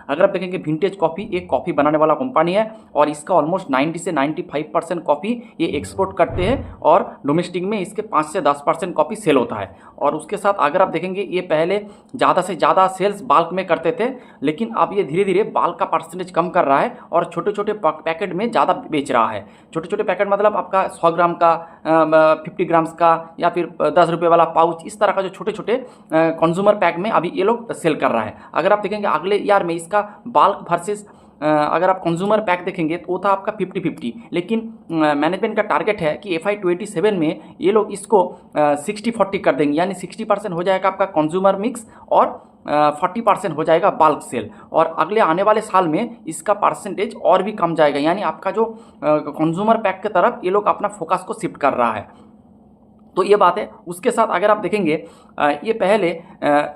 अगर आप देखेंगे विंटेज कॉफ़ी एक कॉफ़ी बनाने वाला कंपनी है और इसका ऑलमोस्ट 90 से 95% कॉफ़ी ये एक्सपोर्ट करते हैं और डोमेस्टिक में इसके 5 से 10% कॉफ़ी सेल होता है। और उसके साथ अगर आप देखेंगे ये पहले ज़्यादा से ज़्यादा सेल्स बाल्क में करते थे, लेकिन अब ये धीरे धीरे बाल्क का परसेंटेज कम कर रहा है और छोटे छोटे पैकेट में ज़्यादा बेच रहा है। छोटे छोटे पैकेट मतलब आपका 100 ग्राम का, 50 ग्राम्स का, या फिर 10 रुपये वाला पाउच, इस तरह का जो छोटे छोटे कंज्यूमर पैक में अभी ये लोग सेल कर रहा है। अगर आप देखेंगे अगले ईयर में इसका बाल्क वर्सेस अगर आप कंज्यूमर पैक देखेंगे तो वो था आपका 50-50, लेकिन मैनेजमेंट का टारगेट है कि FY27 में ये लोग इसको 60-40 कर देंगे, यानी 60% हो जाएगा आपका कंज्यूमर मिक्स और 40% हो जाएगा बाल्क सेल। और अगले आने वाले साल में इसका परसेंटेज और भी कम जाएगा, यानी आपका जो कंज्यूमर पैक की तरफ ये लोग अपना फोकस को शिफ्ट कर रहा है। तो ये बात है। उसके साथ अगर आप देखेंगे ये पहले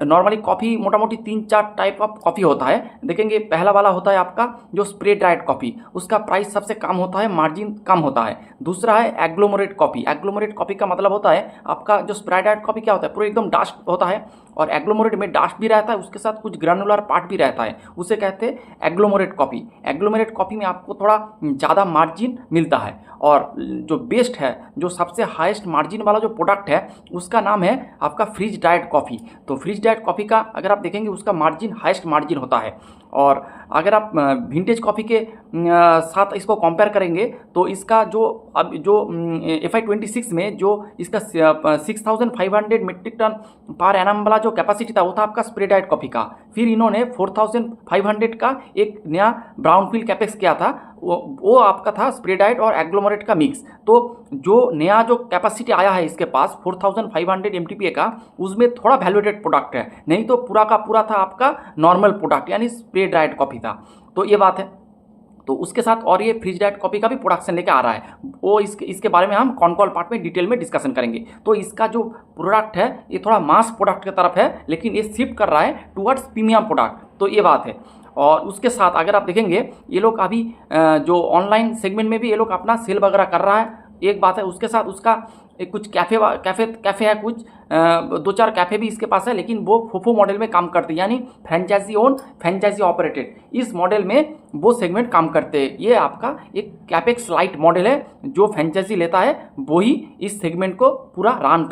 नॉर्मली कॉफ़ी मोटा मोटी 3-4 टाइप ऑफ कॉफ़ी होता है। देखेंगे पहला वाला होता है आपका जो स्प्रे ड्राइड कॉफ़ी, उसका प्राइस सबसे कम होता है, मार्जिन कम होता है। दूसरा है एग्लोमरेट कॉफ़ी। एग्लोमरेट कॉफ़ी का मतलब होता है आपका जो स्प्रे ड्राइड कॉफ़ी क्या होता है, पूरा एकदम डस्ट होता है और एग्लोमरेट में डस्ट भी रहता है, उसके साथ कुछ ग्रानुलर पार्ट भी रहता है, उसे कहते हैं एग्लोमरेट कॉफ़ी। एग्लोमरेट कॉफ़ी में आपको थोड़ा ज़्यादा मार्जिन मिलता है और जो बेस्ट है, जो सबसे हाईएस्ट मार्जिन वाला जो प्रोडक्ट है उसका नाम है आपका फ्रीज ड्राइड कॉफ़ी। तो फ्रीज ड्राइड कॉफ़ी का अगर आप देखेंगे उसका मार्जिन हाईएस्ट मार्जिन होता है। और अगर आप विंटेज कॉफ़ी के साथ इसको कंपेयर करेंगे तो इसका जो अब जो FY26 में जो इसका 6500 मेट्रिक टन पर एनम वाला जो कैपेसिटी था वो था आपका स्प्रे ड्राइड कॉफ़ी का। फिर इन्होंने 4500 का एक नया ब्राउनफील्ड कैपेक्स किया था, वो आपका था स्प्रे ड्राइड और एग्लोमरेट का मिक्स। तो जो नया जो कैपेसिटी आया है इसके पास 4500 MTPA का, उसमें थोड़ा वैल्यूएटेड प्रोडक्ट है, नहीं तो पूरा का पूरा था आपका नॉर्मल प्रोडक्ट यानी स्प्रे ड्राइड कॉफ़ी था। तो ये बात है। तो उसके साथ और ये फ्रीज ड्राइड कॉफ़ी का भी प्रोडक्शन लेके आ रहा है, वो इसके बारे में हम कॉन कॉल पार्ट में डिटेल में डिस्कशन करेंगे। तो इसका जो प्रोडक्ट है ये थोड़ा मास प्रोडक्ट की तरफ है, लेकिन ये शिफ्ट कर रहा है टुवर्ड्स प्रीमियम प्रोडक्ट। तो ये बात है। और उसके साथ अगर आप देखेंगे ये लोग अभी जो ऑनलाइन सेगमेंट में भी ये लोग अपना सेल वगैरह कर रहा है, एक बात है। उसके साथ उसका एक कुछ कैफ़े है, कुछ 2-4 कैफ़े भी इसके पास है, लेकिन वो फोफो मॉडल में काम करते हैं, यानी फ्रेंचाइजी ओन फ्रेंचाइजी ऑपरेटेड। इस मॉडल में वो सेगमेंट काम करते हैं। ये आपका एक कैपेक्स लाइट मॉडल है, जो फ्रेंचाइजी लेता है वो ही इस सेगमेंट को पूरा रन कर